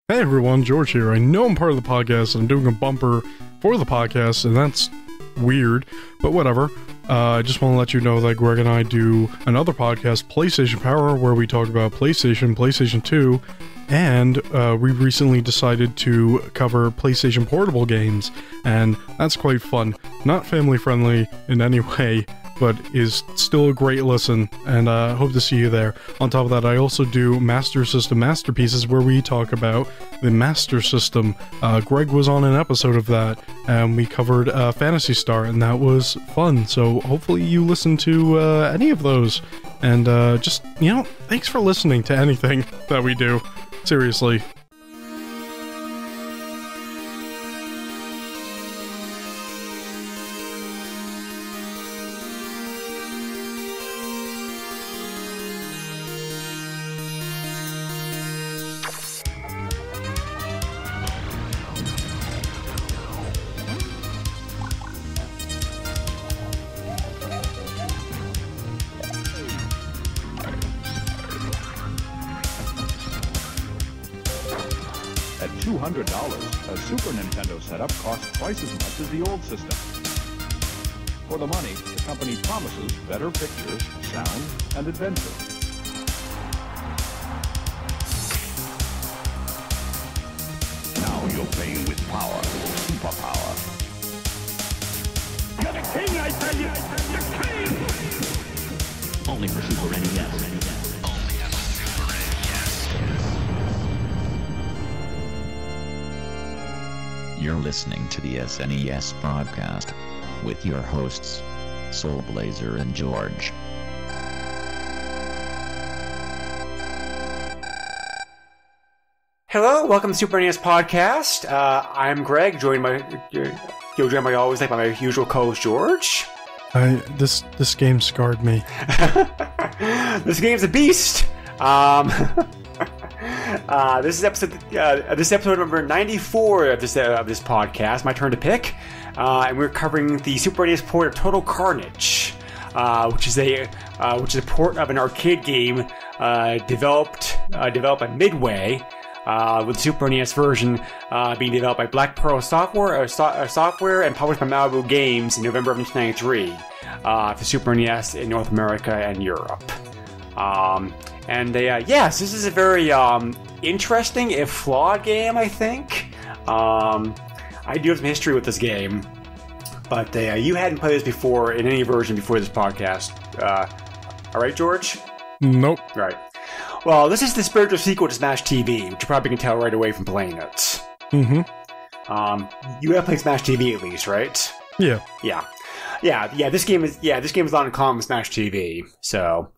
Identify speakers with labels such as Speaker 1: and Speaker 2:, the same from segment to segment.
Speaker 1: Hey everyone, George here. I know I'm part of the podcast and I'm doing a bumper for the podcast, and that's weird, but whatever. I just want to let you know that Greg and I do another podcast, PlayStation Power, where we talk about PlayStation, PlayStation 2, and we recently decided to cover PlayStation Portable games, and that's quite fun. Not family friendly in any way, but is still a great listen, and hope to see you there. On top of that, I also do Master System Masterpieces, where we talk about the Master System. Greg was on an episode of that, and we covered Phantasy Star, and that was fun, so hopefully you listen to any of those, and just, thanks for listening to anything that we do. Seriously.
Speaker 2: At $200, a Super Nintendo setup costs twice as much as the old system. For the money, the company promises better pictures, sound, and adventure. Now you're playing with power, superpower. You're the king, I tell you! The king!
Speaker 3: Only for Super NES. You're listening to the SNES broadcast with your hosts, Soul Blazer and George.
Speaker 4: Hello, welcome to Super NES podcast. I'm Greg, joined by always by my usual co-host George.
Speaker 1: This game scarred me.
Speaker 4: This game's a beast. This is episode number 94 of this podcast. My turn to pick, and we're covering the Super NES port of Total Carnage, which is a port of an arcade game developed by Midway, with the Super NES version being developed by Black Pearl Software and published by Malibu Games in November of 1993 for Super NES in North America and Europe. Yes, this is a very interesting, if flawed game, I think. I do have some history with this game, but you hadn't played this before in any version before this podcast. Alright, George?
Speaker 1: Nope.
Speaker 4: Right. Well, this is the spiritual sequel to Smash TV, which you probably can tell right away from playing it.
Speaker 1: Mm-hmm.
Speaker 4: You have played Smash TV at least, right?
Speaker 1: Yeah.
Speaker 4: Yeah, this game is a lot in common with Smash TV, so...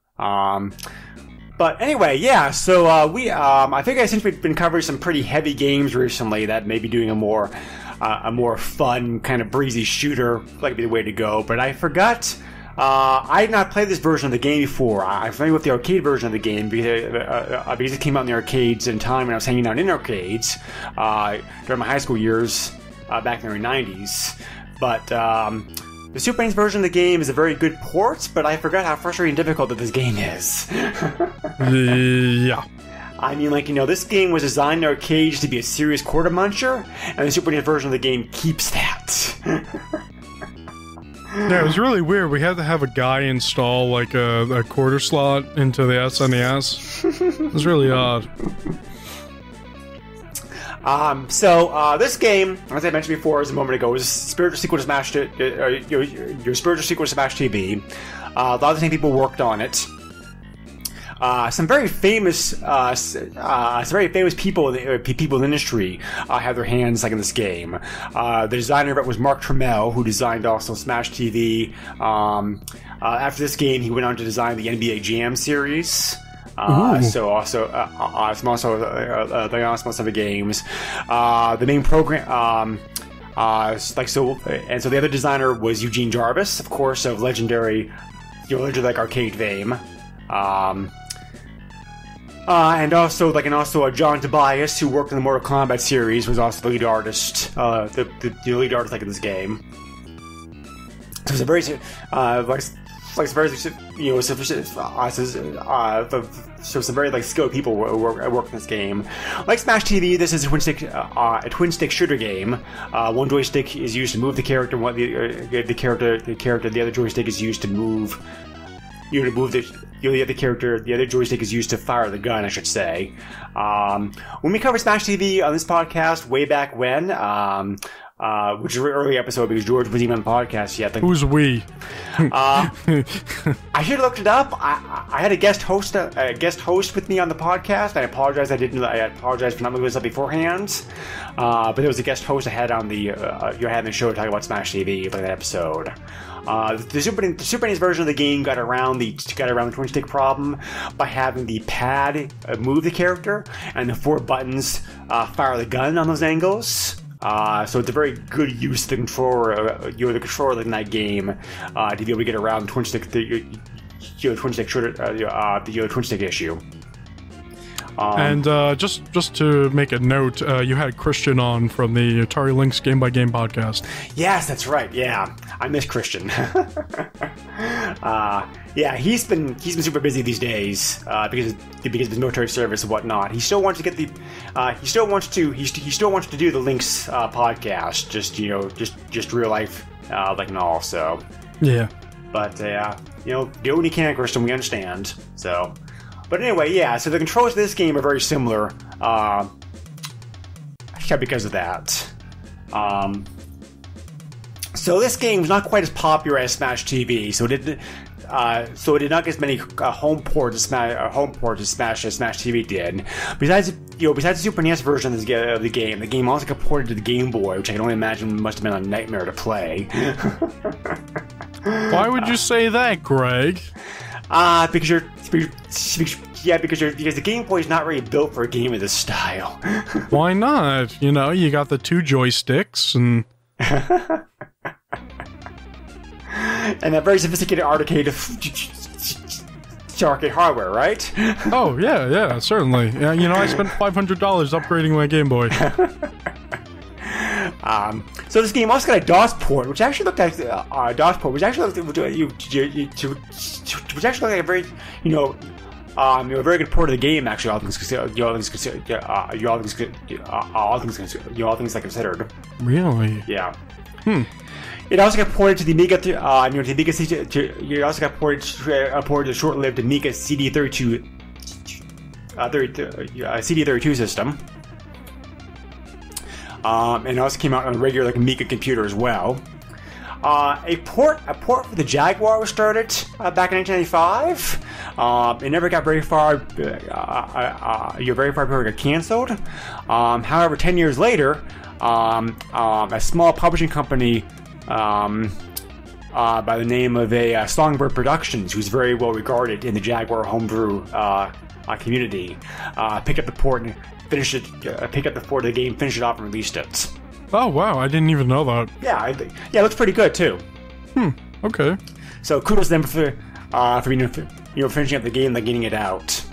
Speaker 4: But anyway, yeah, so I think since we've been covering some pretty heavy games recently, that maybe doing a more fun, kind of breezy shooter might be the way to go. But I forgot, I had not played this version of the game before. I'm familiar with the arcade version of the game because it came out in the arcades in time when I was hanging out in arcades during my high school years back in the early 90s. But the Super NES version of the game is a very good port, but I forgot how frustrating and difficult that this game is.
Speaker 1: Yeah.
Speaker 4: I mean, this game was designed in arcades to be a serious quarter muncher, and the Super NES version of the game keeps that.
Speaker 1: Yeah, it was really weird. We had to have a guy install, a quarter slot into the SNES. It was really odd.
Speaker 4: This game, as I mentioned before, a moment ago, is a spiritual sequel to Smash. Your spiritual sequel to Smash TV. A lot of the same people worked on it. Some very famous people in the industry had their hands in this game. The designer of it was Mark Trammell, who designed also Smash TV. After this game, he went on to design the NBA Jam series. So also, some other games. The main program, so the other designer was Eugene Jarvis, of course, of legendary arcade fame. And also John Tobias, who worked in the Mortal Kombat series, was also the lead artist, the lead artist in this game. So it was a very like some very some very like skilled people work in this game. Like Smash TV, this is a twin stick shooter game. One joystick is used to move the character, the other joystick is used to move. The other joystick is used to fire the gun, I should say. When we covered Smash TV on this podcast way back when, which is an early episode because George wasn't even on the podcast yet.
Speaker 1: Who's we?
Speaker 4: I should have looked it up. I had a guest host with me on the podcast. I apologize. I apologize for not looking this up beforehand. But there was a guest host I had on the show talking about Smash TV for that episode. The Super NES version of the game got around the twin stick problem by having the pad move the character and the 4 buttons fire the gun on those angles. So it's a very good use of the controller, in that game to be able to get around the twin stick, the twin stick issue.
Speaker 1: And just to make a note, you had Christian on from the Atari Lynx Game by Game podcast.
Speaker 4: Yes, that's right. Yeah, I miss Christian. Yeah, he's been super busy these days because of his military service and whatnot. He still wants to get he still wants to do the Lynx podcast, just real life like and all. So
Speaker 1: yeah,
Speaker 4: but do what you can, Christian. We understand. So. But anyway, yeah, so the controls of this game are very similar, because of that. So this game was not quite as popular as Smash TV, so it did not get as many home ports as Smash TV did. Besides the Super NES version of the game also got ported to the Game Boy, which I can only imagine must have been a nightmare to play.
Speaker 1: Why would you say that, Greg?
Speaker 4: Because the Game Boy is not really built for a game of this style.
Speaker 1: Why not? You got the 2 joysticks and
Speaker 4: and that very sophisticated arcade hardware, right?
Speaker 1: Oh yeah, certainly. Yeah, I spent $500 upgrading my Game Boy.
Speaker 4: So this game also got a DOS port, which actually looked like a very, a very good port of the game. Actually, all things considered.
Speaker 1: Really?
Speaker 4: Yeah. It also got ported to the Amiga. It also got ported to the short-lived Amiga CD32 CD32 system. And it also came out on a regular Amiga computer as well. A port for the Jaguar was started back in 1995. It never got very far. Very far before it got canceled. However, 10 years later, a small publishing company by the name of Songbird Productions, who's very well regarded in the Jaguar homebrew community, picked up the port and finished it. Picked up the port of the game, finished it off, and released it.
Speaker 1: Oh wow, I didn't even know that.
Speaker 4: Yeah, it looks pretty good too.
Speaker 1: Okay.
Speaker 4: So kudos to them for finishing up the game and getting it out.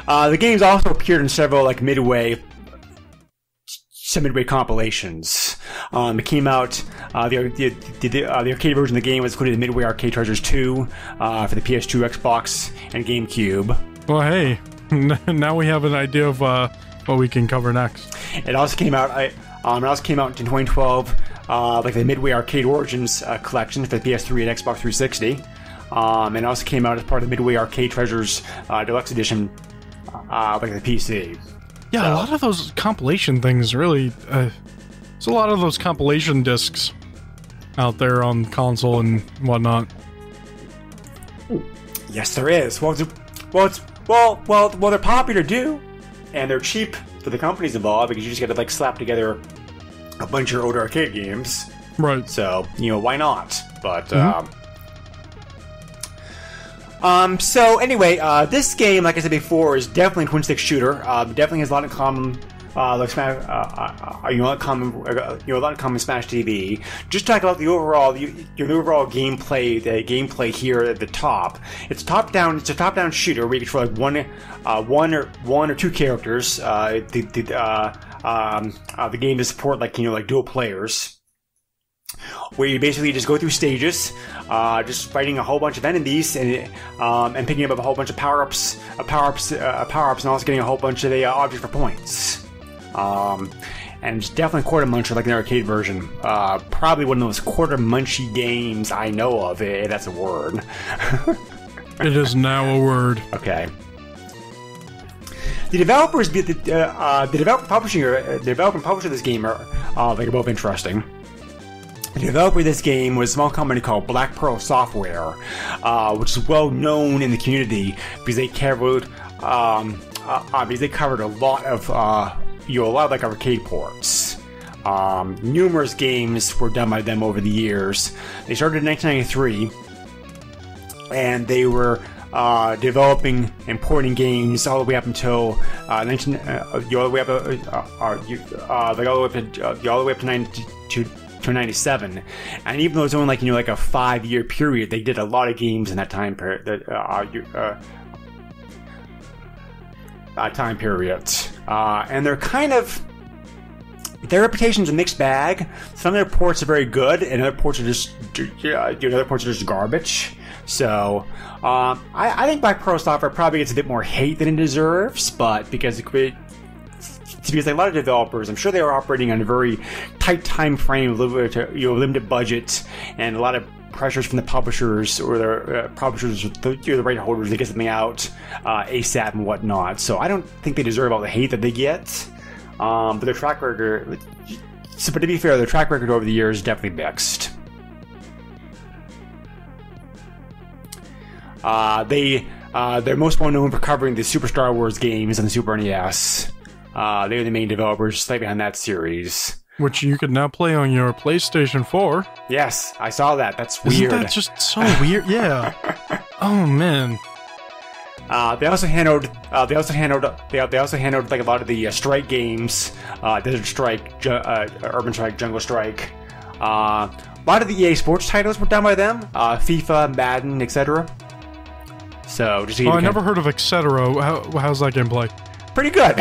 Speaker 4: The game's also appeared in several midway compilations. It came out. The arcade version of the game was included in Midway Arcade Treasures 2 for the PS2, Xbox, and GameCube.
Speaker 1: Well, hey, now we have an idea of what we can cover next.
Speaker 4: It also came out. It also came out in 2012, the Midway Arcade Origins collection for the PS3 and Xbox 360. And it also came out as part of the Midway Arcade Treasures Deluxe Edition, the PC.
Speaker 1: Yeah, so, a lot of those compilation things really. There's a lot of those compilation discs out there on console and whatnot.
Speaker 4: Yes, there is. Well, they're popular too, and they're cheap for the companies involved because you just got to slap together a bunch of your older arcade games.
Speaker 1: Right.
Speaker 4: So why not? But so anyway, this game, like I said before, is definitely a twin-stick shooter. Definitely has a lot in common. A lot in common with Smash TV. Just talk about the overall gameplay. The gameplay here at the top. It's a top-down shooter where you control one or two characters. The game does support dual players. where you basically just go through stages, just fighting a whole bunch of enemies and picking up a whole bunch of power-ups, and also getting a whole bunch of objects for points. And it's definitely quarter muncher like an arcade version. Probably one of those quarter munchy games I know of. That's a word.
Speaker 1: It is now a word.
Speaker 4: Okay. The developers, the developer publisher of this game are both interesting. The developer of this game was a small company called Black Pearl Software, which is well known in the community because they covered a lot of like arcade ports. Numerous games were done by them over the years. They started in 1993, and they were developing and porting games all the way up until all the way up to 97. And even though it was only like a 5-year period, they did a lot of games in that time period. And they're kind of, their reputation's a mixed bag. Some of their ports are very good, and other ports are just garbage. So, I think Black Pearl Software probably gets a bit more hate than it deserves, but because like a lot of developers, I'm sure they were operating on a very tight time frame, limited budget, and a lot of pressures from the publishers or the the right holders to get something out ASAP and whatnot. So I don't think they deserve all the hate that they get. But their track record, but to be fair, their track record over the years is definitely mixed. They're most well known for covering the Super Star Wars games on the Super NES. They're the main developers slightly behind that series.
Speaker 1: Which you can now play on your PlayStation 4.
Speaker 4: Yes, I saw that. That's weird.
Speaker 1: Isn't that just so weird? Yeah. Oh man.
Speaker 4: They also handled like a lot of the Strike games, Desert Strike, Urban Strike, Jungle Strike. A lot of the EA Sports titles were done by them, FIFA, Madden, etc. So just
Speaker 1: I never heard of etc. How's that gameplay?
Speaker 4: Pretty good.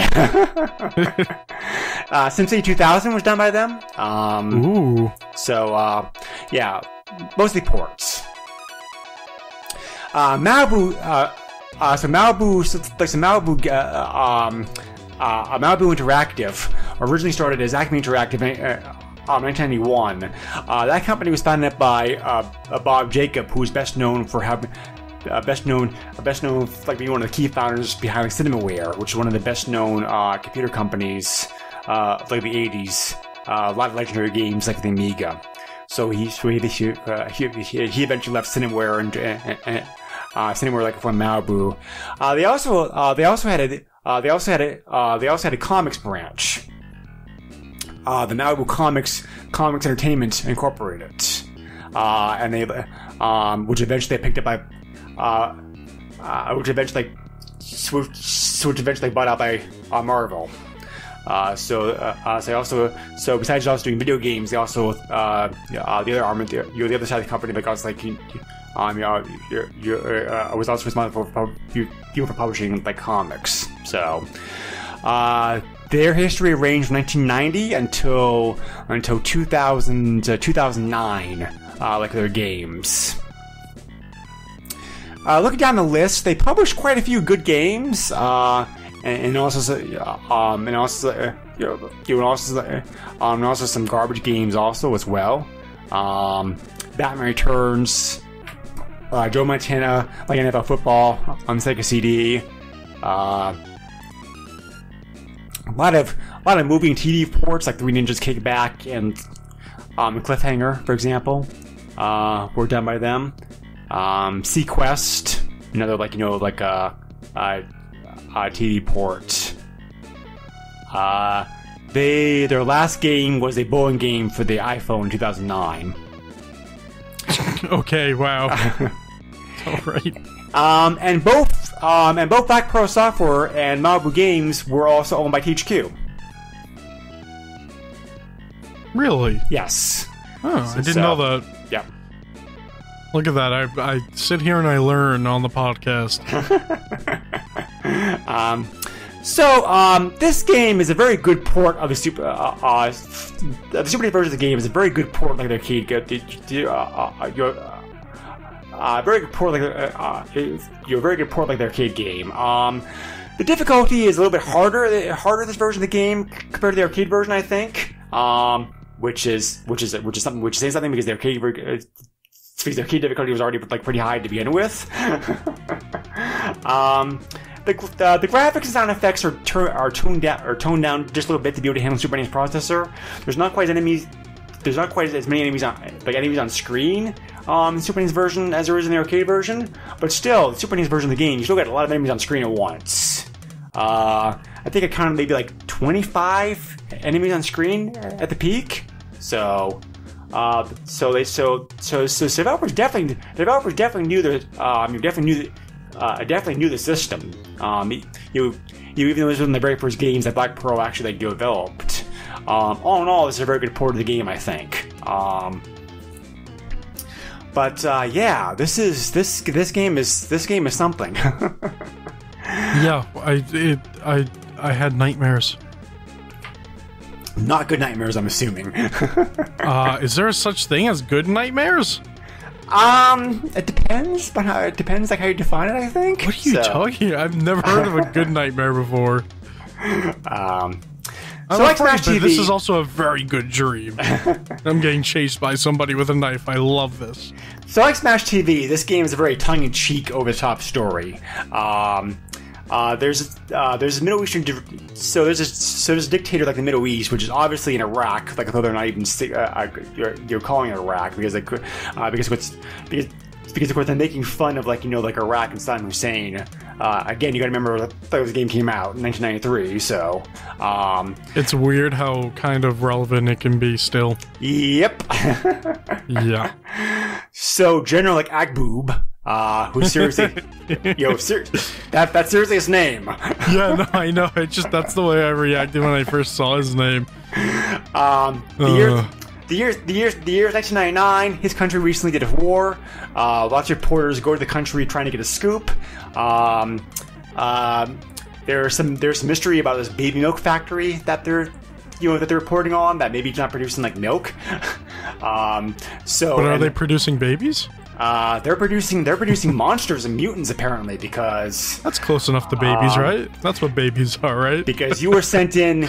Speaker 4: SimCity 2000 was done by them.
Speaker 1: Ooh.
Speaker 4: So yeah, mostly ports. Malibu Interactive originally started as Acme Interactive in 1991. That company was founded up by Bob Jacob, who is best known for having like being one of the key founders behind Cinemaware, which is one of the best known computer companies like the 80s. A lot of legendary games like the Amiga. So he eventually left Cinemaware and Cinemaware like from Malibu. They also had a comics branch. The Malibu Comics Entertainment Incorporated, and they which eventually picked up by which eventually bought out by Marvel. So besides also doing video games, they also the other arm of the other side of the company, like also like was also responsible for publishing like comics. So their history ranged from 1990 until 2009, like their games. Looking down the list, they published quite a few good games, and also some garbage games also as well. Batman Returns, Joe Montana, like NFL Football on Sega CD. A lot of movie and TV ports like Three Ninjas Kickback and Cliffhanger, for example, were done by them. Sequest, another TV port. Their last game was a bowling game for the iPhone in 2009.
Speaker 1: Okay, wow. All right.
Speaker 4: And both Black Pearl Software and Malibu Games were also owned by THQ.
Speaker 1: Really?
Speaker 4: Yes.
Speaker 1: Oh, I didn't know that.
Speaker 4: Yeah.
Speaker 1: Look at that. I sit here and I learn on the podcast.
Speaker 4: This game is a very good port of the Super NES version of the game is a very good port like the arcade. Very good port very good port like the arcade game. The difficulty is a little bit harder this version of the game compared to the arcade version, I think. Which is saying something because the arcade difficulty was already like pretty high to begin with. The graphics and sound effects are toned down just a little bit to be able to handle Super NES processor. There's not quite as many enemies on screen in the Super NES version as there is in the arcade version, but still, the Super NES version of the game, you still get a lot of enemies on screen at once. I think I counted maybe like 25 enemies on screen at the peak. So developers definitely knew the system. Even though this was one of the very first games that Black Pearl actually developed. All in all, this is a very good port of the game, I think. This game is something.
Speaker 1: Yeah, I had nightmares.
Speaker 4: Not good nightmares, I'm assuming.
Speaker 1: Is there such thing as good nightmares?
Speaker 4: It depends, but it depends how you define it, I think.
Speaker 1: What are you talking about? I've never heard of a good nightmare before.
Speaker 4: So like Smash TV,
Speaker 1: this is also a very good dream. I'm getting chased by somebody with a knife. I love this.
Speaker 4: So like Smash TV, this game is a very tongue-in-cheek, over-the-top story. There's a Middle Eastern, there's a dictator like the Middle East, which is obviously in Iraq, like although they're not even you're calling it Iraq because of course they're making fun of like Iraq and Saddam Hussein. Again, you got to remember that this game came out in 1993, so
Speaker 1: it's weird how kind of relevant it can be still.
Speaker 4: Yep.
Speaker 1: Yeah.
Speaker 4: So General like Agboob. Who's seriously, that's seriously his name.
Speaker 1: Yeah, no, I know. That's the way I reacted when I first saw his name.
Speaker 4: The year 1999. His country recently did a war. Lots of reporters go to the country trying to get a scoop. There's some mystery about this baby milk factory that they're reporting on that maybe it's not producing like milk. But
Speaker 1: are they producing babies?
Speaker 4: They're producing monsters and mutants apparently because
Speaker 1: that's close enough to babies, right? That's what babies are, right?
Speaker 4: Because you were sent in by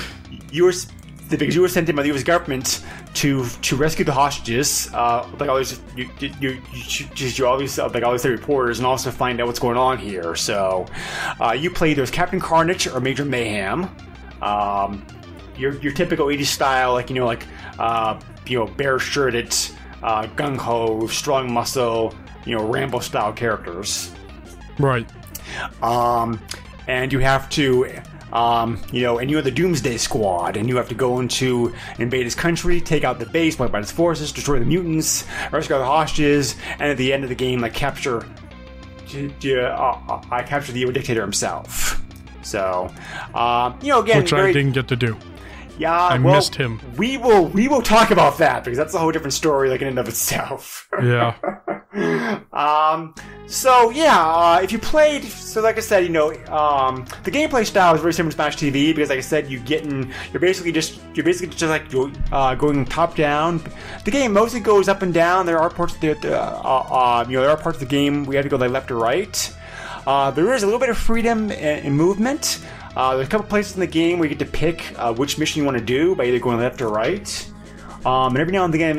Speaker 4: the U.S. government to rescue the hostages, like all these reporters, and also find out what's going on here. So, you play there's Captain Carnage or Major Mayhem, your typical 80s style, bare-shirted, gung-ho, strong muscle, Rambo-style characters.
Speaker 1: Right.
Speaker 4: And you have to, and you're the Doomsday Squad, and you have to go into invade his country, take out the base, wipe out his forces, destroy the mutants, rescue the hostages, and at the end of the game, capture the dictator himself. So, again,
Speaker 1: which I didn't get to do.
Speaker 4: Yeah,
Speaker 1: I missed him.
Speaker 4: We will talk about that because that's a whole different story, in and of itself.
Speaker 1: Yeah.
Speaker 4: If you played, like I said, the gameplay style is very similar to Smash TV because, like I said, you're basically just going top down. The game mostly goes up and down. There are parts of the game where you have to go left or right. There is a little bit of freedom in movement. There's a couple places in the game where you get to pick which mission you want to do by either going left or right. And every now and then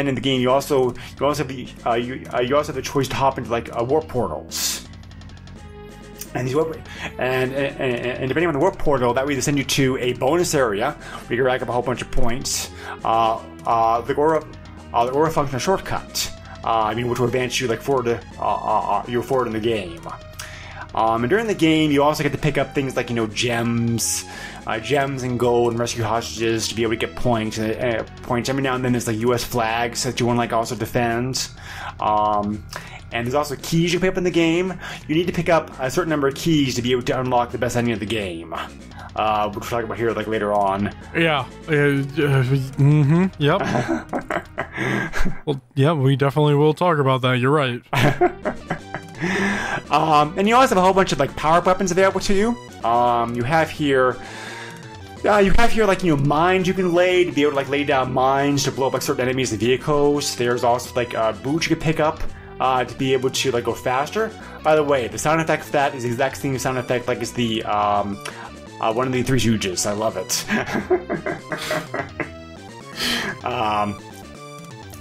Speaker 4: in the game, you also have the choice to hop into warp portals. And these and depending on the warp portal, that will either send you to a bonus area where you can rack up a whole bunch of points. The aura function shortcut. Which will advance you forward in the game. And during the game, you also get to pick up things like gems and gold, and rescue hostages to be able to get points. Every now and then, there's U.S. flags that you want to also defend. And there's also keys you pick up in the game. You need to pick up a certain number of keys to be able to unlock the best ending of the game, which we'll talk about here later on.
Speaker 1: Yeah. Yep. Well, yeah, we definitely will talk about that. You're right.
Speaker 4: And you also have a whole bunch of like power-up weapons available to you. You have here like, you know, mines you can lay to be able to like lay down mines to blow up like certain enemies and vehicles. There's also like boots you can pick up to be able to like go faster. By the way, the sound effect for that is the exact same sound effect like it's the one of the Three Stooges. I love it.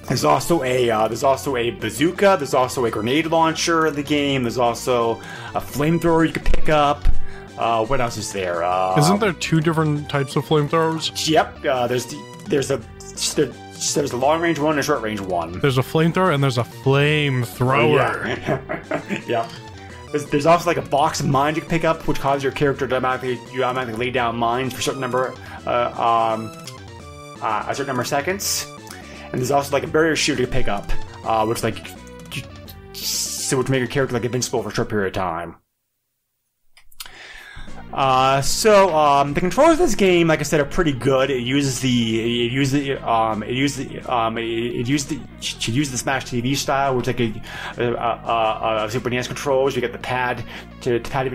Speaker 4: There's also a bazooka. There's also a grenade launcher in the game. There's also a flamethrower you can pick up. What else is there?
Speaker 1: Isn't there 2 different types of flamethrowers?
Speaker 4: Yep. There's a long range one and a short range one.
Speaker 1: There's a flamethrower and there's a flamethrower.
Speaker 4: Yeah. Yep. There's also like a box of mines you can pick up, which causes your character to automatically lay down mines for a certain number of seconds. And there's also like a barrier shield you can pick up, which make your character like invincible for a short period of time. The controls of this game, like I said, are pretty good. It uses the Smash TV style, which is like a Super NES controls. You get the pad to pad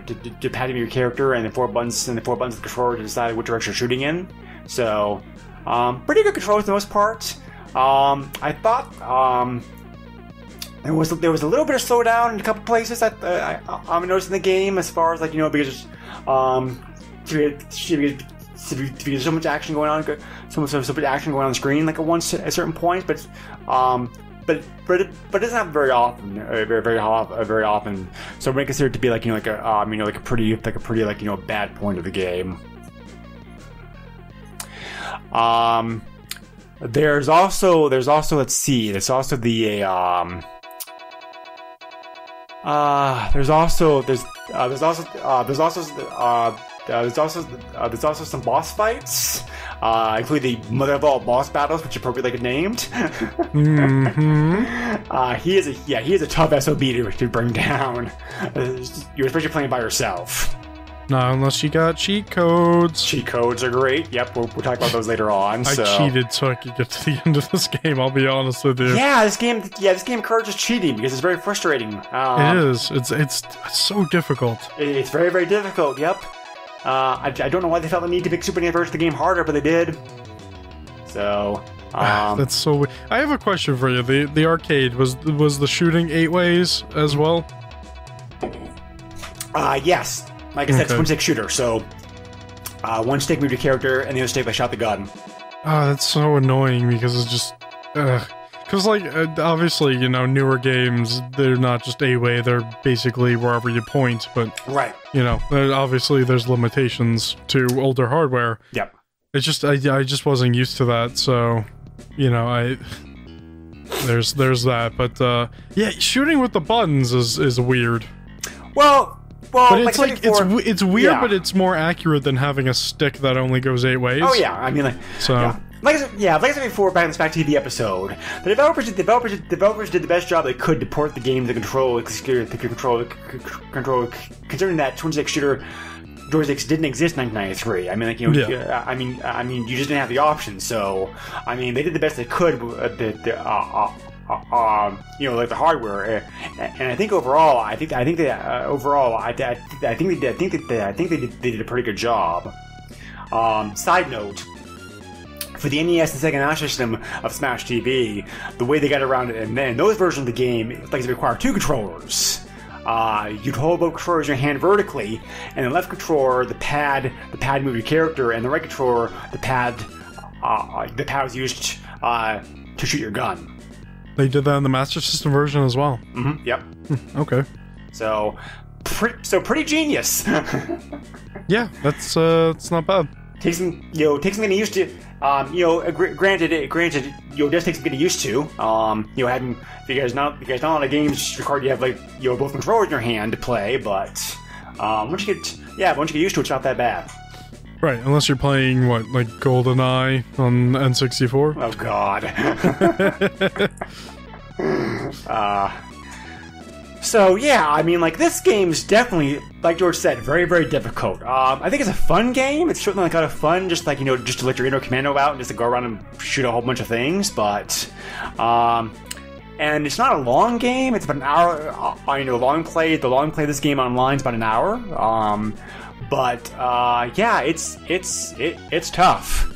Speaker 4: your character, and the four buttons of the controller to decide which direction you're shooting in. So, pretty good controls for the most part. I thought there was a little bit of slowdown in a couple places I'm noticing in the game, as far as like, you know, because there's so much action going on, so much action going on the screen like at certain point, but it doesn't happen very often, very often. So I might consider it to be like, you know, like a pretty like, you know, bad point of the game. There's also let's see, there's also some boss fights, including the mother of all boss battles, which are appropriately named.
Speaker 1: Mm-hmm.
Speaker 4: He is a tough SOB to bring down. You're especially playing by yourself.
Speaker 1: Not unless you got cheat codes.
Speaker 4: Cheat codes are great. Yep, we'll talk about those later on.
Speaker 1: I cheated so I could get to the end of this game, I'll be honest with you.
Speaker 4: Yeah, this game encourages cheating because it's very frustrating.
Speaker 1: It is. It's so difficult.
Speaker 4: It's very, very difficult, yep. I don't know why they felt the need to make Super NES version of the game harder, but they did. So,
Speaker 1: that's so weird. I have a question for you. The arcade, was the shooting 8 ways as well?
Speaker 4: Yes. Like I said, it's one-stick shooter, so one stick moved your character, and the other stick shot the gun.
Speaker 1: Oh, that's so annoying, because it's just... Because, like, obviously, you know, newer games, they're not just A-way, they're basically wherever you point, but...
Speaker 4: Right.
Speaker 1: You know, obviously there's limitations to older hardware.
Speaker 4: Yep.
Speaker 1: It's just, I just wasn't used to that, so... You know, There's that, but, yeah, shooting with the buttons is weird.
Speaker 4: Well,
Speaker 1: but it's like it's weird, yeah. But it's more accurate than having a stick that only goes 8 ways.
Speaker 4: Oh yeah, I mean, like,
Speaker 1: so
Speaker 4: yeah. Like I said before, back in the Smack TV episode, the developers did the best job they could to port the game to control, considering that twin-stick shooter joysticks didn't exist in 1993. I mean, like, you know, yeah. I mean, you just didn't have the option. So, I mean, they did the best they could. You know, like the hardware, and I think overall, I think they did a pretty good job. Side note, for the NES and Sega Master System of Smash TV, the way they got around it, and then those versions of the game, like, they require 2 controllers. You'd hold both controllers in your hand vertically, and the left controller, the pad moved your character, and the right controller, the pad was used to shoot your gun.
Speaker 1: They did that in the Master System version as well.
Speaker 4: Mm-hmm. Yep.
Speaker 1: Okay.
Speaker 4: So pretty genius.
Speaker 1: Yeah, that's not bad.
Speaker 4: Takes some getting used to. Granted, it does take some getting used to. Having because not a lot of games require you have, like, both controllers in your hand to play, but once you get used to it, it's not that bad.
Speaker 1: Right, unless you're playing, what, like GoldenEye on N64?
Speaker 4: Oh, God. So, yeah, I mean, like, this game's definitely, like George said, very, very difficult. I think it's a fun game. It's certainly, like, kind of fun, just, like, just to let your inner commando out and just to go around and shoot a whole bunch of things, but, and and it's not a long game. It's about an hour. Long play. The long play of this game online is about an hour. But yeah, it's tough.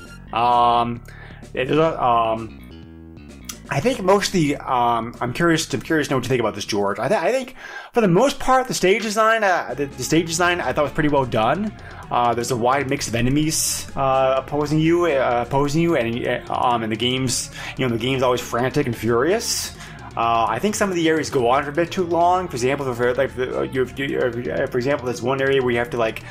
Speaker 4: I think mostly, I'm curious to know what you think about this, George. I think for the most part, the stage design, I thought was pretty well done. There's a wide mix of enemies opposing you, and the game's always frantic and furious. I think some of the areas go on for a bit too long. For example, there's one area where you have to like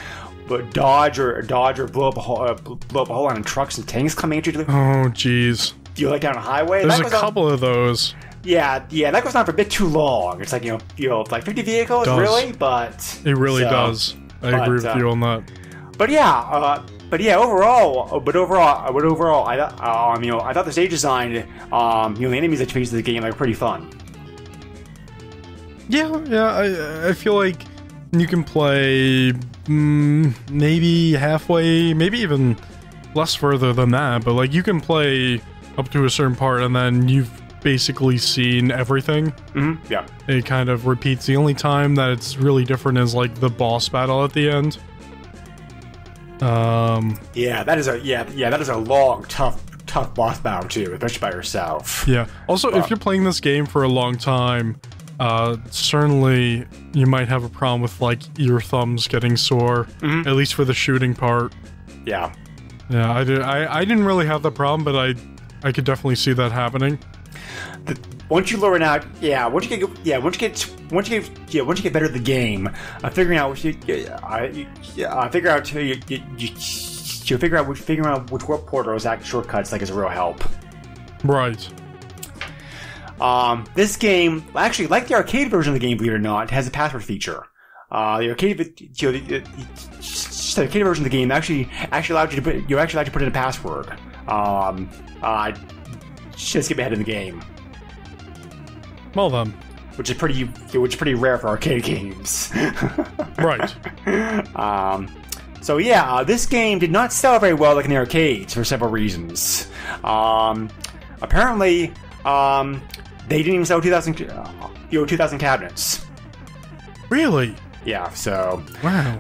Speaker 4: dodge or blow up a hole on trucks and tanks coming at you.
Speaker 1: Oh, jeez.
Speaker 4: You like down a highway.
Speaker 1: There's a couple of those.
Speaker 4: Yeah, that goes on for a bit too long. It's like like 50 vehicles, really, but
Speaker 1: it really does. I agree with you on that.
Speaker 4: But yeah, overall, I thought the stage design, the enemies that you face in the game are pretty fun.
Speaker 1: Yeah, I feel like you can play maybe halfway, maybe even less further than that, but like you can play up to a certain part and then you've basically seen everything.
Speaker 4: Mm-hmm. Yeah.
Speaker 1: It kind of repeats. The only time that it's really different is like the boss battle at the end.
Speaker 4: Yeah, that is a long, tough boss battle too, especially by yourself.
Speaker 1: Yeah. Also, if you're playing this game for a long time, certainly you might have a problem with like your thumbs getting sore, at least for the shooting part.
Speaker 4: Yeah.
Speaker 1: Yeah, I didn't really have that problem, but I could definitely see that happening.
Speaker 4: Once you learn out, once you get better at the game, figuring out which warp portals act shortcuts like is a real help.
Speaker 1: Right.
Speaker 4: This game, actually, like the arcade version of the game, believe it or not, has a password feature. The arcade version of the game actually allowed you to put in a password. Just get ahead in the game.
Speaker 1: Well then,
Speaker 4: which is pretty rare for arcade games.
Speaker 1: Right.
Speaker 4: So yeah, this game did not sell very well like in the arcades for several reasons. Apparently, they didn't even sell 2,000 cabinets.
Speaker 1: Really?
Speaker 4: Yeah. So.
Speaker 1: Wow.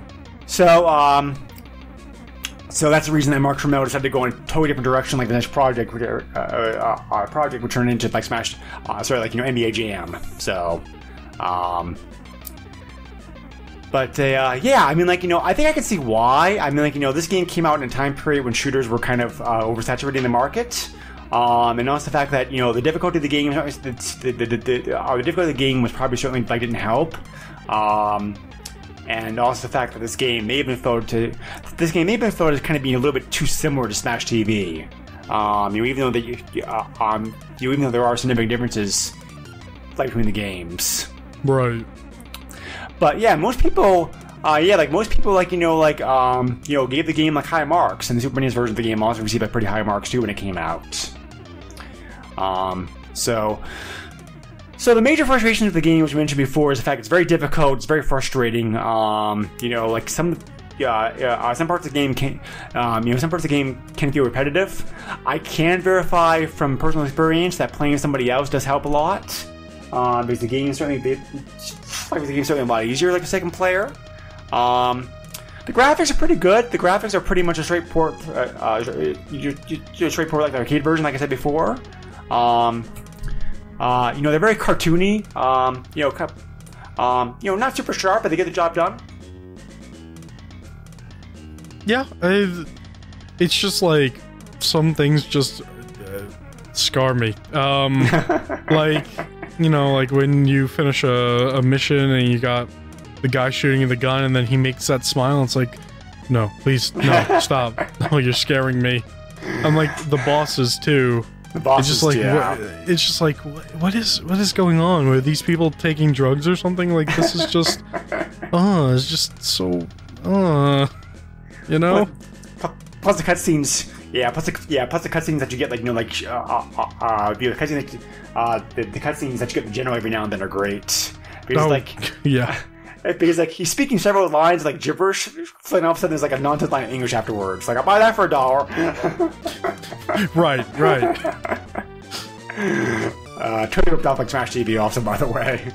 Speaker 4: So that's the reason that Mark Tramiel decided to go in a totally different direction, like the next project, would turn into like NBA Jam. So, I mean, I think I can see why. I mean, this game came out in a time period when shooters were kind of oversaturating the market. And also the fact that the difficulty of the game, the difficulty of the game was probably certainly didn't help. And also the fact that this game may have been thought as kind of being a little bit too similar to Smash TV. Even though there are significant differences between the games.
Speaker 1: Right.
Speaker 4: But yeah, most people gave the game high marks, and the Super NES version of the game also received pretty high marks too when it came out. So the major frustrations of the game, which we mentioned before, is the fact it's very difficult, it's very frustrating. Some parts of the game can feel repetitive. I can verify from personal experience that playing somebody else does help a lot, because the game is certainly a lot easier like a second player. The graphics are pretty good. The graphics are pretty much a straightforward like the arcade version, like I said before. They're very cartoony. Not super sharp, but they get the job done.
Speaker 1: Yeah, it's just like some things just scar me. Like when you finish a mission and you got the guy shooting the gun and then he makes that smile. It's like, no, please, no, stop. No, you're scaring me. I'm like the bosses too. It's just like what is going on? Were these people taking drugs or something? Like this is just it's just so Plus
Speaker 4: the cutscenes. Plus the cutscenes that you get, the cutscenes that you get in general every now and then are great. Because because he's speaking several lines like gibberish, and all of a sudden there's a nonsense line in English afterwards. I'll buy that for $1.
Speaker 1: Right.
Speaker 4: Totally ripped off like Smash TV also, by the way.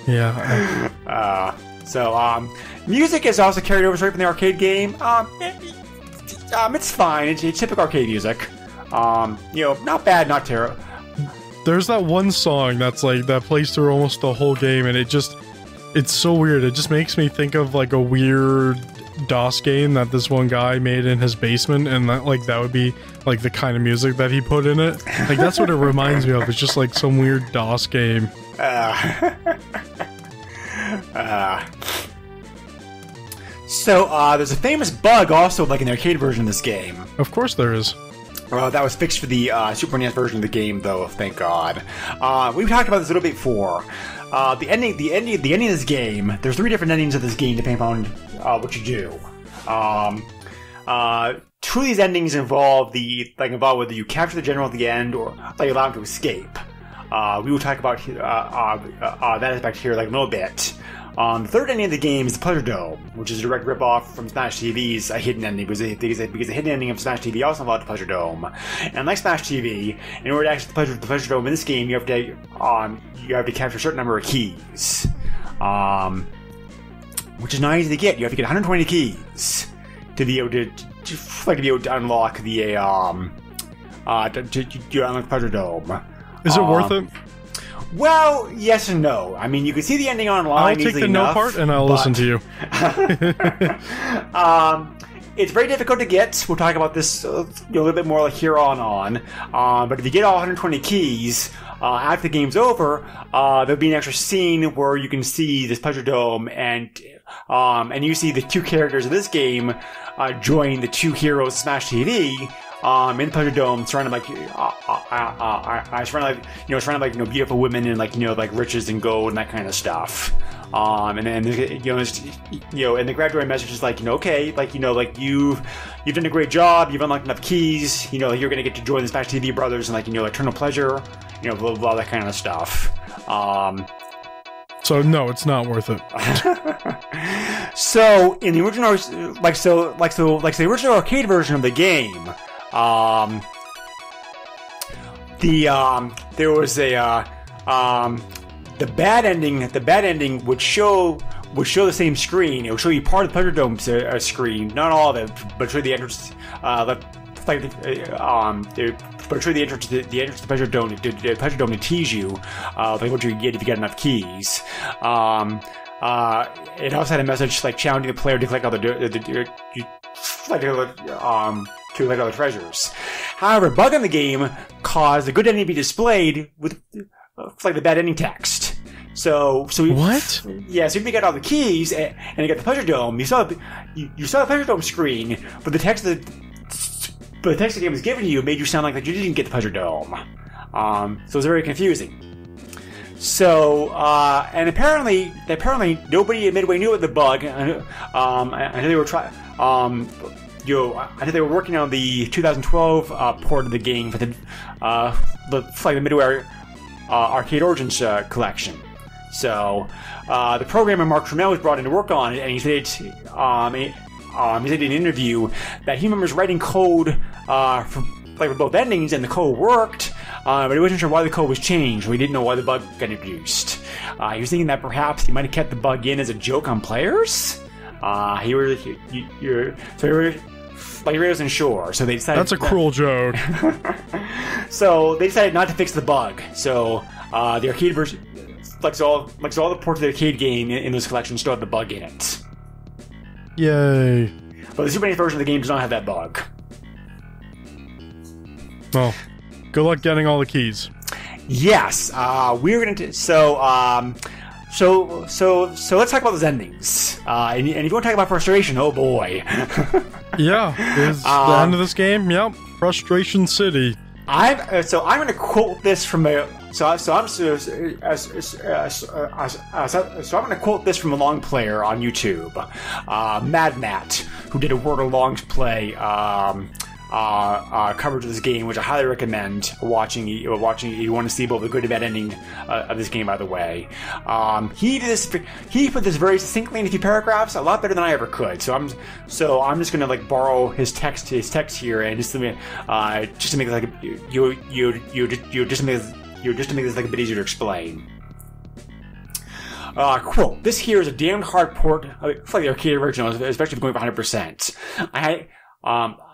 Speaker 1: Yeah.
Speaker 4: Music is also carried over straight from the arcade game. It's fine. It's typical arcade music. Not bad, not terrible.
Speaker 1: There's that one song that's like that plays through almost the whole game, and it's so weird. It just makes me think of like a weird DOS game that this one guy made in his basement, and that would be like the kind of music that he put in it. Like that's what it reminds me of. It's just like some weird DOS game.
Speaker 4: So there's a famous bug also like in the arcade version of this game.
Speaker 1: Of course there is.
Speaker 4: That was fixed for the Super NES version of the game, though. Thank God. We've talked about this a little bit before. The ending of this game. There's 3 different endings of this game depending on what you do. 2 of these endings involve whether you capture the general at the end or allow him to escape. We will talk about that aspect here in a little bit. The third ending of the game is the Pleasure Dome, which is a direct rip-off from Smash TV's hidden ending, because the hidden ending of Smash TV also involved the Pleasure Dome. And like Smash TV, in order to access the Pleasure Dome in this game, you have to capture a certain number of keys, which is not easy to get. You have to get 120 keys to be able to unlock the unlock Pleasure Dome.
Speaker 1: Is it worth it?
Speaker 4: Well, yes and no. I mean, you can see the ending online.
Speaker 1: I'll take the no part and I'll listen to you.
Speaker 4: It's very difficult to get. We'll talk about this a little bit more here on. But if you get all 120 keys, after the game's over, there'll be an extra scene where you can see this Pleasure Dome, and you see the 2 characters of this game join the 2 heroes of Smash TV. In the Pleasure Dome, surrounded by beautiful women and riches and gold and that kind of stuff. And then and the graduating message is okay, you've done a great job, you've unlocked enough keys, you're gonna get to join the Smash TV brothers and eternal pleasure, blah blah blah, that kind of stuff.
Speaker 1: So no, it's not worth it.
Speaker 4: So in the original, the original arcade version of the game. There was the bad ending would show the same screen. It would show you part of the Pleasure Dome screen, not all of it, but show the entrance. But show the entrance to the Pleasure Dome. The Pleasure Dome to tease you, what you get if you get enough keys. It also had a message challenging the player to collect all to collect all the treasures. However, a bug in the game caused the good ending to be displayed with the bad ending text. So
Speaker 1: what?
Speaker 4: Yeah, so if you got all the keys and you got the Pleasure Dome, you saw the Pleasure Dome screen, but the text the game was giving you made you sound like you didn't get the Pleasure Dome. So it was very confusing. So, and apparently nobody at Midway knew what the bug. I know they were trying. I think they were working on the 2012 port of the game for the Midway Arcade Origins collection. So, the programmer Mark Trammell was brought in to work on it, and he said he said in an interview that he remembers writing code for both endings, and the code worked. But he wasn't sure why the code was changed. We didn't know why the bug got introduced. He was thinking that perhaps he might have kept the bug in as a joke on players. He wasn't sure, so they decided.
Speaker 1: That's a cruel joke.
Speaker 4: So they decided not to fix the bug. So the arcade version, like all the ports of the arcade game in this collection, still have the bug in it.
Speaker 1: Yay!
Speaker 4: But the Super NES version of the game does not have that bug.
Speaker 1: Well, good luck getting all the keys.
Speaker 4: Yes, we're gonna. So let's talk about those endings. And if you want to talk about frustration, oh boy.
Speaker 1: Yeah, is the end of this game? Yep, Frustration City.
Speaker 4: I'm going to quote this from a. I'm going to quote this from a long player on YouTube, Mad Matt, who did a Word Along play coverage of this game, which I highly recommend watching. You want to see both the good and bad ending of this game, by the way. He put this very succinctly in a few paragraphs, a lot better than I ever could. So I'm just going to borrow his text here, and just to make just to make this like a bit easier to explain. Quote, this here is a damn hard port for the arcade original, especially if going for 100%.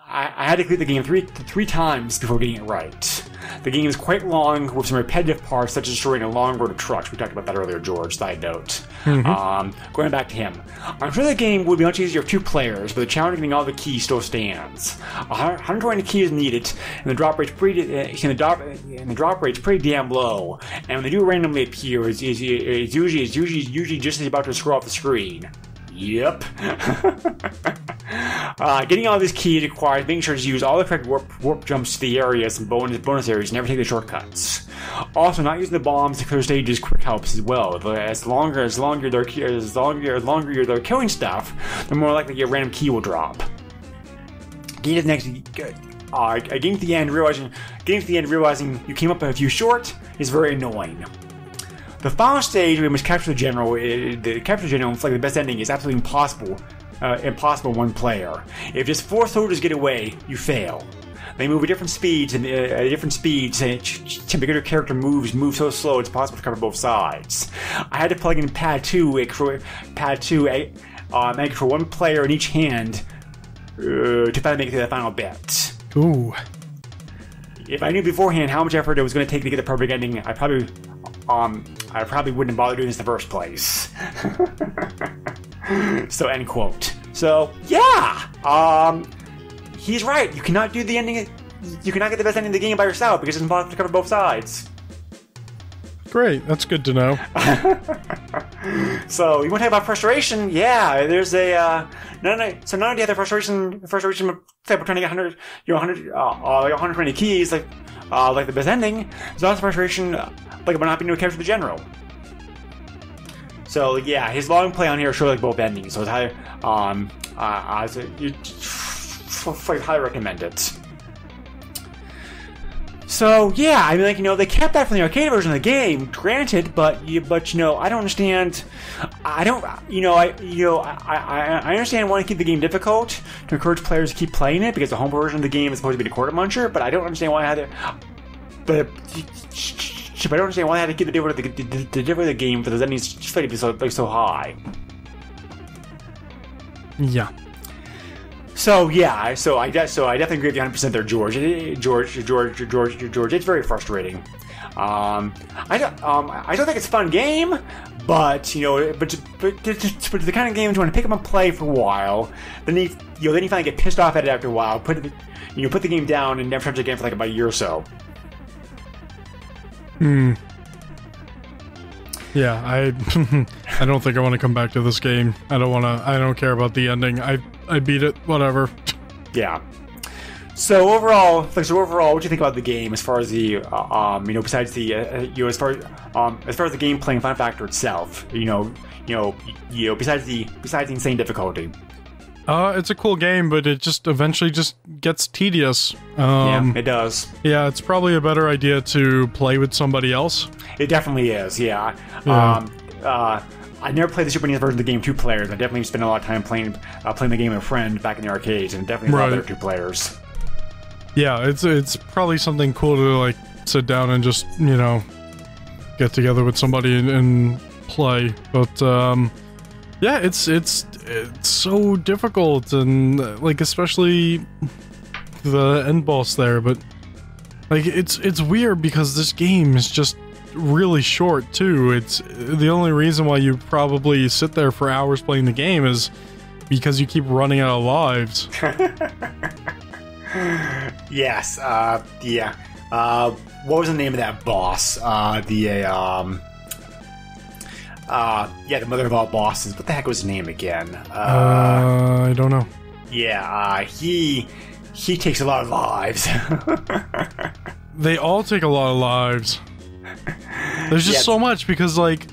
Speaker 4: I had to clear the game three times before getting it right. The game is quite long, with some repetitive parts, such as destroying a long road of trucks. We talked about that earlier, George, side note. Going back to him. I'm sure the game would be much easier with 2 players, but the challenge of getting all the keys still stands. 120 keys needed, and the drop rate's pretty damn low. And when they do randomly appear, it's usually just as about to scroll off the screen. Yep. Getting all these keys requires making sure to use all the correct warp jumps to the areas and bonus areas, and never take the shortcuts. Also, not using the bombs to clear stages quick helps as well. As longer you're killing stuff, the more likely your random key will drop. Getting to the end, realizing you came up a few short is very annoying. The final stage, we must capture the general. The capture the general, like the best ending, is absolutely impossible. Impossible one player. If just 4 soldiers get away, you fail. They move at different speeds, and to make your character move so slow it's possible to cover both sides. I had to plug in pad 2, and for one player in each hand to finally make it to the final bit.
Speaker 1: Ooh.
Speaker 4: If I knew beforehand how much effort it was going to take to get the perfect ending, I probably wouldn't bother doing this in the first place. So, end quote. So, yeah! He's right. You cannot do the ending. You cannot get the best ending of the game by yourself because it's impossible to cover both sides.
Speaker 1: Great. That's good to know.
Speaker 4: So, you want to talk about frustration? Yeah, there's a, so not only do you have the frustration of trying to get 120 keys, like the best ending, there's also frustration, like, about not being able to capture the general. So, yeah, his long play on here shows, like, both endings, so it's highly, highly recommend it. So, yeah, I mean, like, they kept that from the arcade version of the game, granted, but I don't understand. I understand wanting to keep the game difficult to encourage players to keep playing it because the home version of the game is supposed to be the quarter muncher, but I don't understand why I had to. But I don't understand why I had to keep the difficulty of the game for the endings to be so high.
Speaker 1: Yeah.
Speaker 4: So yeah, so I definitely agree with you 100% there, George. George. It's very frustrating. I don't think it's a fun game, but the kind of game you want to pick up and play for a while. Then you finally get pissed off at it after a while. Put the game down and never touch it again for like about a year or so.
Speaker 1: Yeah, I don't think I want to come back to this game. I don't care about the ending. I beat it, whatever.
Speaker 4: Yeah. So overall, what do you think about the game as far as the besides the as far as the gameplay and fun factor itself, besides the insane difficulty?
Speaker 1: It's a cool game, but it just eventually just gets tedious.
Speaker 4: Yeah, it does.
Speaker 1: Yeah, it's probably a better idea to play with somebody else.
Speaker 4: It definitely is, yeah. I never played the Super NES version of the game 2 players. I definitely spent a lot of time playing the game with a friend back in the arcades, and definitely a lot better 2 players.
Speaker 1: Yeah, it's probably something cool to like sit down and just get together with somebody and play. But yeah, it's so difficult, and like especially the end boss there. But like it's weird because this game is just really short too. It's the only reason why you probably sit there for hours playing the game is because you keep running out of lives.
Speaker 4: Yes. Yeah. What was the name of that boss? The mother of all bosses. What the heck was his name again?
Speaker 1: I don't know.
Speaker 4: Yeah. He takes a lot of lives.
Speaker 1: They all take a lot of lives. There's just so much because, like,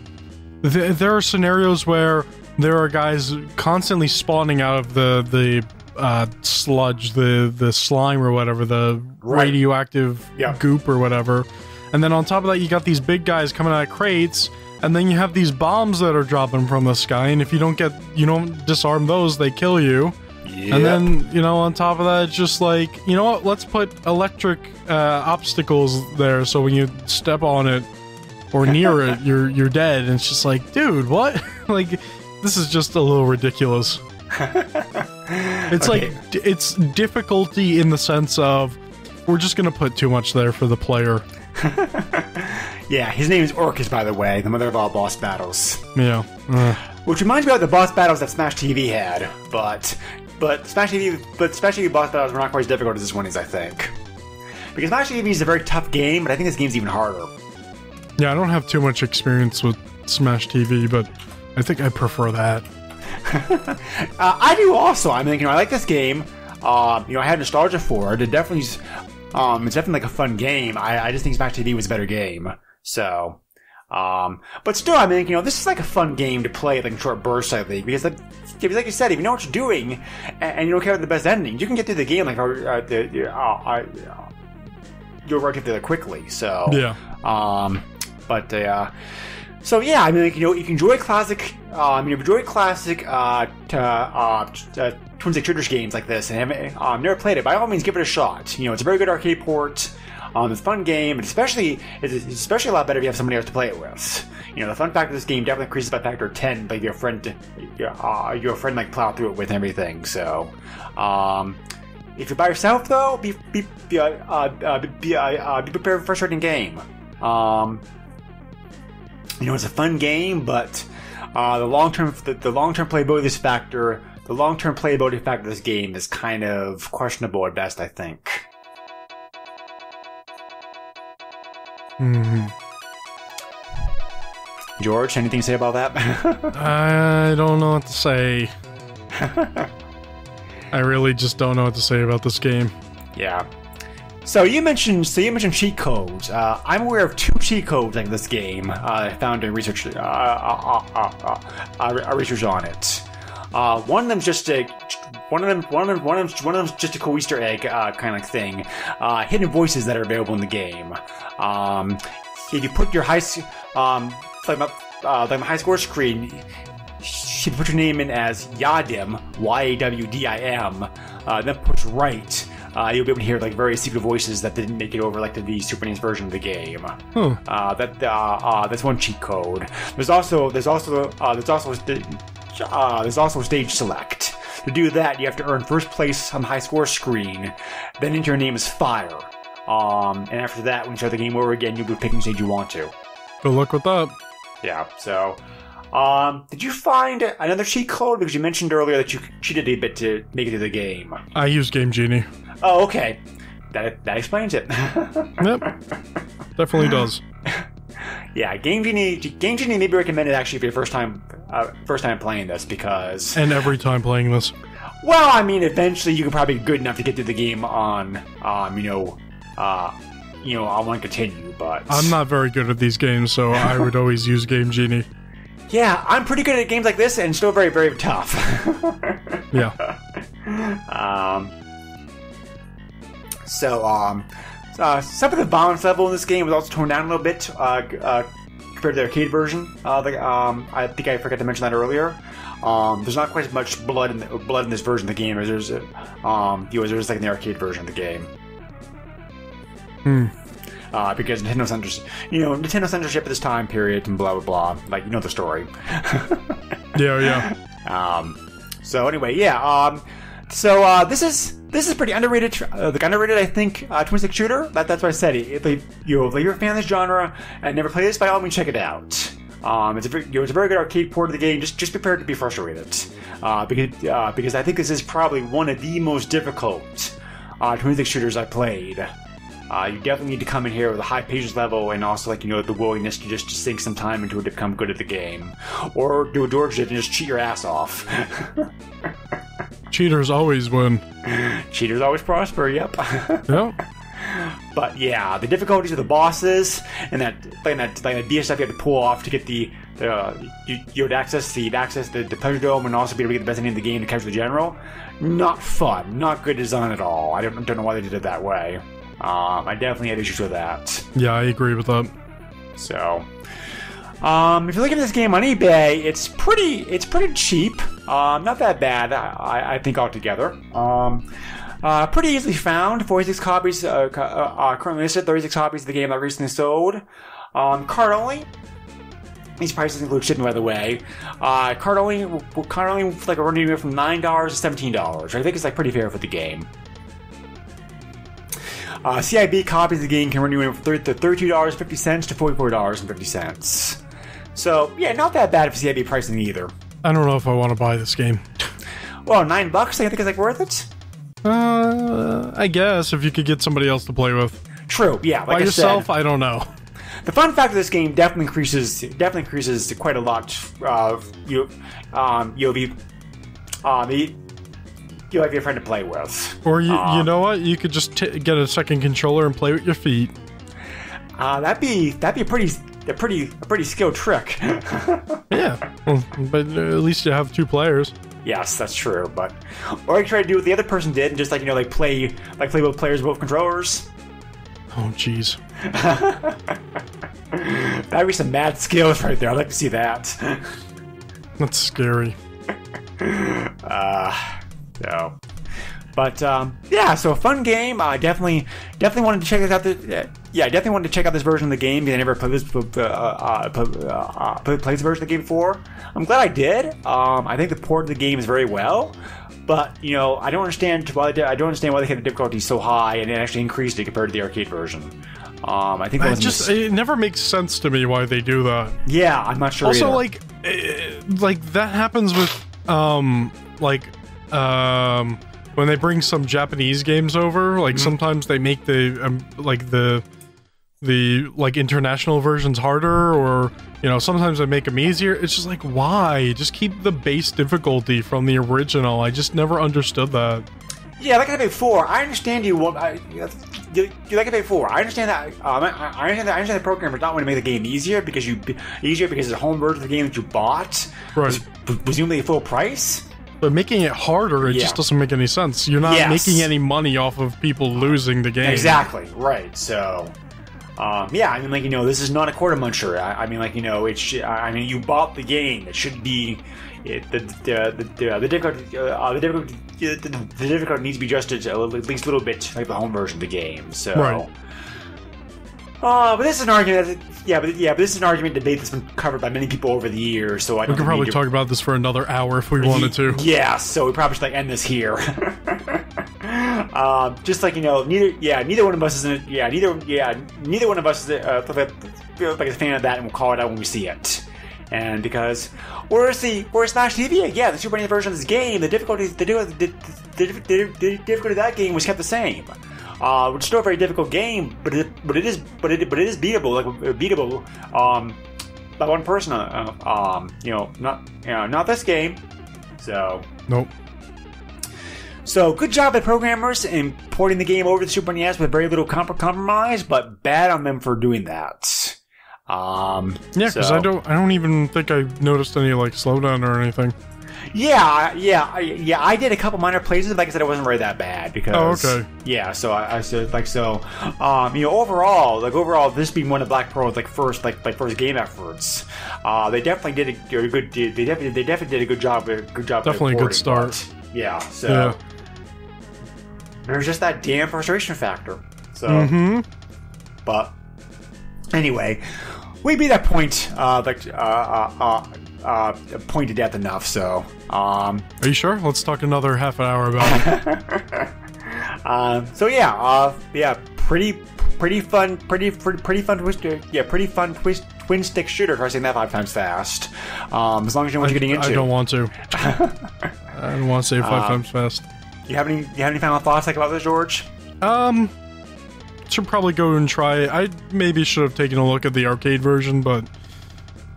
Speaker 1: there are scenarios where there are guys constantly spawning out of the sludge, the slime or whatever, the radioactive goop or whatever. And then on top of that, you got these big guys coming out of crates, and then you have these bombs that are dropping from the sky, and if you don't disarm those, they kill you.
Speaker 4: Yep.
Speaker 1: And then, you know, on top of that, it's just like, you know what, let's put electric obstacles there so when you step on it or near it, you're dead. And it's just like, dude, what? Like, this is just a little ridiculous. It's like, it's difficulty in the sense of, we're just gonna put too much there for the player.
Speaker 4: Yeah, his name is Orcus, by the way, the mother of all boss battles.
Speaker 1: Yeah.
Speaker 4: Which reminds me of the boss battles that Smash TV had, but Smash TV boss battles were not quite as difficult as this one is, I think. Because Smash TV is a very tough game, but I think this game's even harder.
Speaker 1: Yeah, I don't have too much experience with Smash TV, but I think I prefer that.
Speaker 4: I do also. I mean, you know, I like this game. You know, I had nostalgia for it. It's definitely like a fun game. I just think Smash TV was a better game. So, but still, I mean, you know, this is like a fun game to play like in short bursts, I think, because like you said, if you know what you're doing and you don't care about the best ending, you can get through the game like you'll work it through it quickly. So
Speaker 1: yeah.
Speaker 4: So yeah, I mean, like, you know, if you enjoy classic, twin-stick shooters games like this, and haven't never played it, by all means, give it a shot. You know, it's a very good arcade port. It's a fun game, and it's especially a lot better if you have somebody else to play it with. You know, the fun factor of this game definitely increases by factor 10, but your friend like plow through it with and everything. So, if you're by yourself though, be prepared for a frustrating game. You know, it's a fun game, but the long-term playability factor of this game is kind of questionable at best, I think.
Speaker 1: Mm-hmm.
Speaker 4: George, anything to say about that?
Speaker 1: I don't know what to say. I really just don't know what to say about this game.
Speaker 4: Yeah. So you mentioned cheat codes. I'm aware of 2 cheat codes like this game. I found a research on it. One of them's just a cool Easter egg kind of thing. Hidden voices that are available in the game. If you put your my high score screen, if you put your name in as Yadim, Yawdim, then push right. You'll be able to hear like various secret voices that didn't make it over like to the Super NES version of the game. That's one cheat code. There's also stage select. To do that, you have to earn first place on the high score screen, then enter your name as Fire. And after that, when you start the game over again, you'll be picking stage you want to.
Speaker 1: Good luck with that.
Speaker 4: Yeah. So, did you find another cheat code? Because you mentioned earlier that you cheated a bit to make it to the game.
Speaker 1: I use Game Genie.
Speaker 4: Oh, okay. That explains it.
Speaker 1: Yep. Definitely does.
Speaker 4: Yeah, Game Genie may be recommended actually for your first time playing this because.
Speaker 1: And every time playing this.
Speaker 4: Well, I mean, eventually you can probably be good enough to get through the game on, on one continue, but.
Speaker 1: I'm not very good at these games, so I would always use Game Genie.
Speaker 4: Yeah, I'm pretty good at games like this and still very, very tough.
Speaker 1: Yeah.
Speaker 4: Some of the violence level in this game was also toned down a little bit compared to the arcade version. I think I forgot to mention that earlier. There's not quite as much blood in this version of the game as there's like in the arcade version of the game. Because Nintendo censorship at this time period and blah blah blah. Like, you know the story.
Speaker 1: Yeah.
Speaker 4: So anyway, yeah. So this is pretty underrated. Underrated, I think. Twin-stick shooter. That's what I said. If you're a fan of this genre and never played this, by all means, check it out. It's a very good arcade port of the game. Just prepared to be frustrated, because I think this is probably one of the most difficult twin-stick shooters I played. You definitely need to come in here with a high patience level and also the willingness to just sink some time into it to become good at the game, or do a George did and just cheat your ass off.
Speaker 1: Cheaters always win.
Speaker 4: Cheaters always prosper. Yep.
Speaker 1: Yep.
Speaker 4: But yeah, the difficulties of the bosses and that BS stuff you have to pull off to get you would access the pleasure dome and also be able to get the best ending of the game to capture the general. Not fun. Not good design at all. I don't know why they did it that way. I definitely had issues with that.
Speaker 1: Yeah, I agree with that.
Speaker 4: So, If you're looking at this game on eBay, it's pretty cheap. Not that bad, I think altogether. Pretty easily found. 46 copies, currently listed. 36 copies of the game that recently sold. Card only. These prices include shipping, by the way. Card only, like a running from $9 to $17. I think it's like pretty fair for the game. CIB copies of the game can run anywhere from $32.50 to $44.50. So, yeah, not that bad for CIB pricing either.
Speaker 1: I don't know if I want to buy this game.
Speaker 4: Well, $9, I think it's like worth it.
Speaker 1: I guess if you could get somebody else to play with.
Speaker 4: True, yeah. Like
Speaker 1: by yourself,
Speaker 4: I said,
Speaker 1: I don't know.
Speaker 4: The fun factor of this game definitely increases quite a lot. You'll be you'll have your friend to play with.
Speaker 1: Or you know what? You could just get a second controller and play with your feet.
Speaker 4: That'd be a pretty skilled trick.
Speaker 1: Yeah, well, but at least you have two players.
Speaker 4: Yes, that's true. But or you try to do what the other person did and just play both players, both controllers.
Speaker 1: Oh, jeez.
Speaker 4: That'd be some mad skills right there. I'd like to see that.
Speaker 1: That's scary.
Speaker 4: So. But yeah, so a fun game. Definitely wanted to check this out. I definitely wanted to check out this version of the game because I never played this version of the game before. I'm glad I did. I think the port of the game is very well, but I don't understand why they kept the difficulty so high and it actually increased it compared to the arcade version. I think
Speaker 1: it never makes sense to me why they do that.
Speaker 4: Yeah, I'm not sure.
Speaker 1: Also,
Speaker 4: either.
Speaker 1: like that happens with when they bring some Japanese games over, like sometimes they make the international versions harder, or sometimes they make them easier. It's just like, why? Just keep the base difficulty from the original. I just never understood that.
Speaker 4: Yeah, like I said before, I understand you like I said before. I understand that. I understand the programmers not want to make the game easier because it's a home version of the game that you bought,
Speaker 1: right?
Speaker 4: Presumably full price.
Speaker 1: But making it harder, it just doesn't make any sense. You're not making any money off of people losing the game.
Speaker 4: Exactly, right. So, yeah, I mean, this is not a quarter muncher. You bought the game. It should be the difficulty needs to be adjusted at least a little bit, like the home version of the game. So,
Speaker 1: right.
Speaker 4: But this is an argument. But this is an argument debate that's been covered by many people over the years. So we could
Speaker 1: probably talk about this for another hour if we wanted to.
Speaker 4: Yeah, so we probably should end this here. Just neither one of us is neither one of us is a fan of that, and we'll call it out when we see it. And because where's Smash TV? Yeah, the Super NES version of this game, the difficulty of that game was kept the same. It's still a very difficult game, but it is beatable. By one person. Not this game. So
Speaker 1: nope.
Speaker 4: So good job by programmers in porting the game over to the Super NES with very little compromise, but bad on them for doing that.
Speaker 1: Because I don't even think I noticed any slowdown or anything.
Speaker 4: Yeah, I did a couple minor places. Like I said, it wasn't really that bad because.
Speaker 1: Oh, okay.
Speaker 4: Yeah, so I said overall, this being one of Black Pearl's first game efforts, they definitely did a good. They definitely did a good job.
Speaker 1: Definitely a good start.
Speaker 4: Yeah. So there's just that damn frustration factor. So. But anyway, we beat that point. Point to death enough, so
Speaker 1: are you sure? Let's talk another half an hour about
Speaker 4: it. Pretty fun twin stick shooter. Try saying that 5 times fast. As long as you know what you're getting into.
Speaker 1: I don't want to. I don't want to say it 5 times fast.
Speaker 4: You have any final thoughts about this, George?
Speaker 1: Should probably go and try it. I maybe should have taken a look at the arcade version, but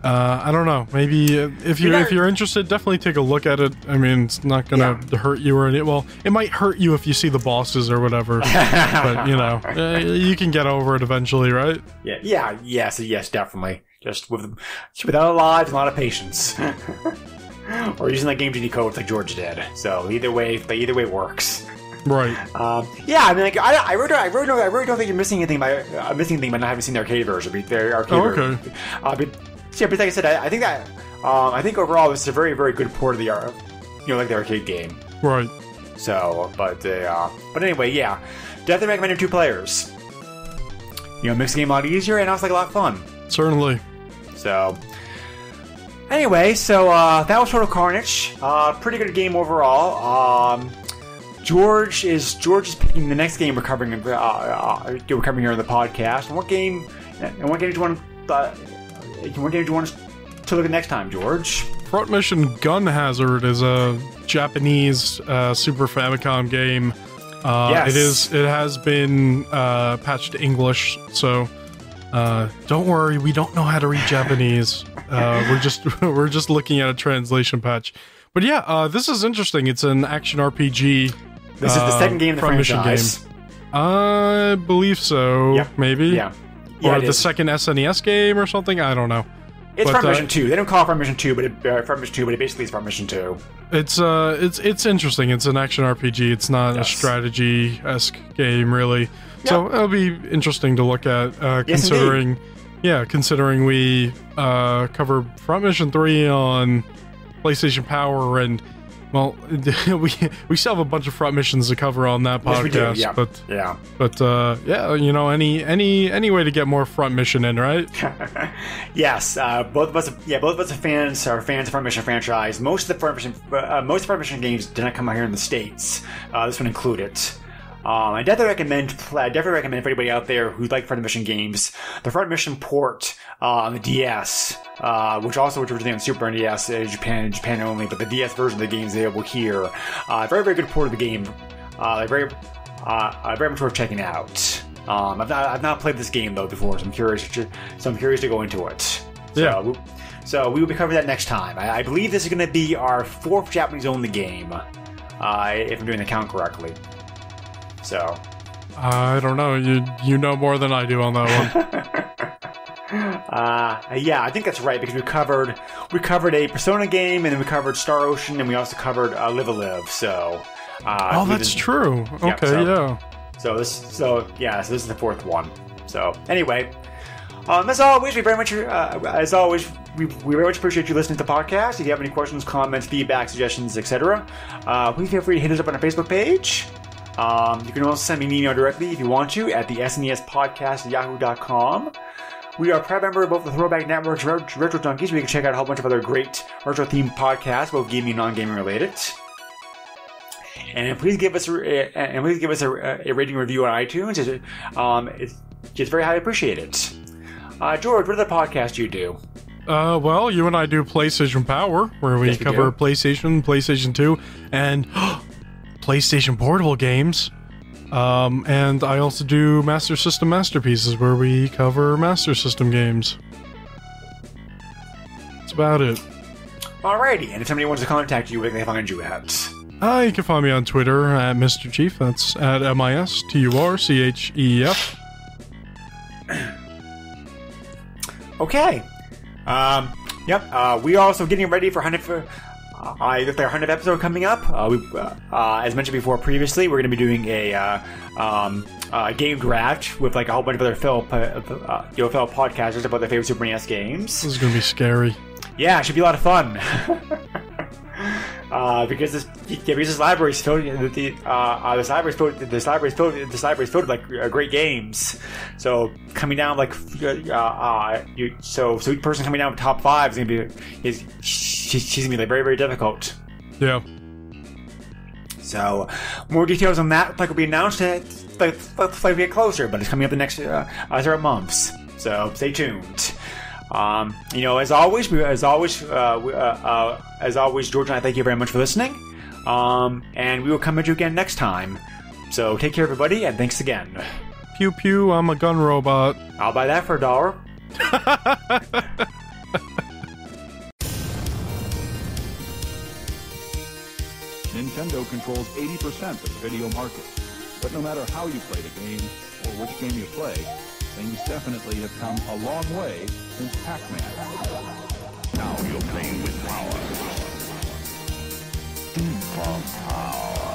Speaker 1: I don't know. Maybe if you're interested, definitely take a look at it. I mean, it's not gonna hurt you or anything. Well, it might hurt you if you see the bosses or whatever. But you can get over it eventually, right?
Speaker 4: Yes, definitely. Just without a lot, a lot of patience, or using that game genie code like George did. So either way works.
Speaker 1: Right.
Speaker 4: I mean, I really don't think you're missing anything by not having seen the arcade version. The arcade version. yeah, but like I said, I think that I think overall this is a very, very good port of the like the arcade game.
Speaker 1: Right.
Speaker 4: So, but anyway, yeah, definitely recommend it to 2 players. Makes the game a lot easier and also like a lot of fun.
Speaker 1: Certainly.
Speaker 4: So, anyway, that was Total Carnage. Pretty good game overall. George is picking the next game we're covering here on the podcast. And what game do you want to look at next time, George?
Speaker 1: Front Mission Gun Hazard is a Japanese Super Famicom game.
Speaker 4: Yes.
Speaker 1: It has been patched to English, so don't worry, we don't know how to read Japanese. We're just looking at a translation patch. But yeah, this is interesting. It's an action RPG.
Speaker 4: This is the second game in the franchise.
Speaker 1: Game. I believe so.
Speaker 4: Yep.
Speaker 1: Maybe.
Speaker 4: Yeah.
Speaker 1: Or the second SNES game or something. I don't know.
Speaker 4: It's Front Mission 2. They don't call it Front Mission 2, but it basically is Front Mission 2.
Speaker 1: It's interesting. It's an action RPG. It's not a strategy-esque game, really. Yep. So it'll be interesting to look at, considering we covered Front Mission 3 on PlayStation Power, and well, we still have a bunch of Front Missions to cover on that podcast.
Speaker 4: Yes, we do, yeah.
Speaker 1: Any way to get more Front Mission in, right?
Speaker 4: Yes, both of us are fans of Front Mission franchise. Most of the Front Mission games did not come out here in the States. This one included. I definitely recommend for anybody out there who like Front Mission games, the Front Mission port on the DS, which originally on Super NES, Japan only, but the DS version of the game is available here. Very, very good port of the game. Very much worth checking out. I've not played this game though before, so I'm curious to go into it.
Speaker 1: Yeah.
Speaker 4: So we will be covering that next time. I believe this is going to be our 4th Japanese only game, if I'm doing the count correctly. So,
Speaker 1: I don't know. You know more than I do on that
Speaker 4: one. Yeah, I think that's right because we covered a Persona game, and then we covered Star Ocean, and we also covered Live a Live. So,
Speaker 1: that's true. Okay, yeah.
Speaker 4: So this is the 4th one. So anyway, as always, we very much appreciate you listening to the podcast. If you have any questions, comments, feedback, suggestions, etc., please feel free to hit us up on our Facebook page. You can also send me an email directly if you want to at the SNESpodcast@yahoo.com. We are a proud member of both the Throwback Network's Retro Junkies, where you can check out a whole bunch of other great retro-themed podcasts, both gaming and non-gaming related. And please give us a rating review on iTunes. It's very highly appreciated. George, what other podcasts do you do?
Speaker 1: Well, you and I do PlayStation Power, where we cover PlayStation, PlayStation 2, and PlayStation Portable games. And I also do Master System Masterpieces, where we cover Master System games. That's about it.
Speaker 4: Alrighty, and if somebody wants to contact you, where can they find you at?
Speaker 1: You can find me on Twitter at Mr. Chief. That's at MISTURCHEF.
Speaker 4: Okay. We are also getting ready for 100th episode coming up. As mentioned before previously, we're going to be doing a game draft with like a whole bunch of other fellow podcasters about their favorite Super NES games.
Speaker 1: This is going to be scary.
Speaker 4: Yeah, it should be a lot of fun. Because this library is filled. This library is filled with like great games. So coming down so each person coming down with top 5 is gonna be she's gonna be like very, very difficult.
Speaker 1: Yeah.
Speaker 4: So more details on that will be announced as we get closer, but it's coming up the next several months. So stay tuned. As always, George and I thank you very much for listening. And we will come at you again next time. So take care, everybody, and thanks again.
Speaker 1: Pew pew, I'm a gun robot.
Speaker 4: I'll buy that for $1.
Speaker 2: Nintendo controls 80% of the video market. But no matter how you play the game, or which game you play, things definitely have come a long way since Pac-Man. Now you're playing with power. Super power.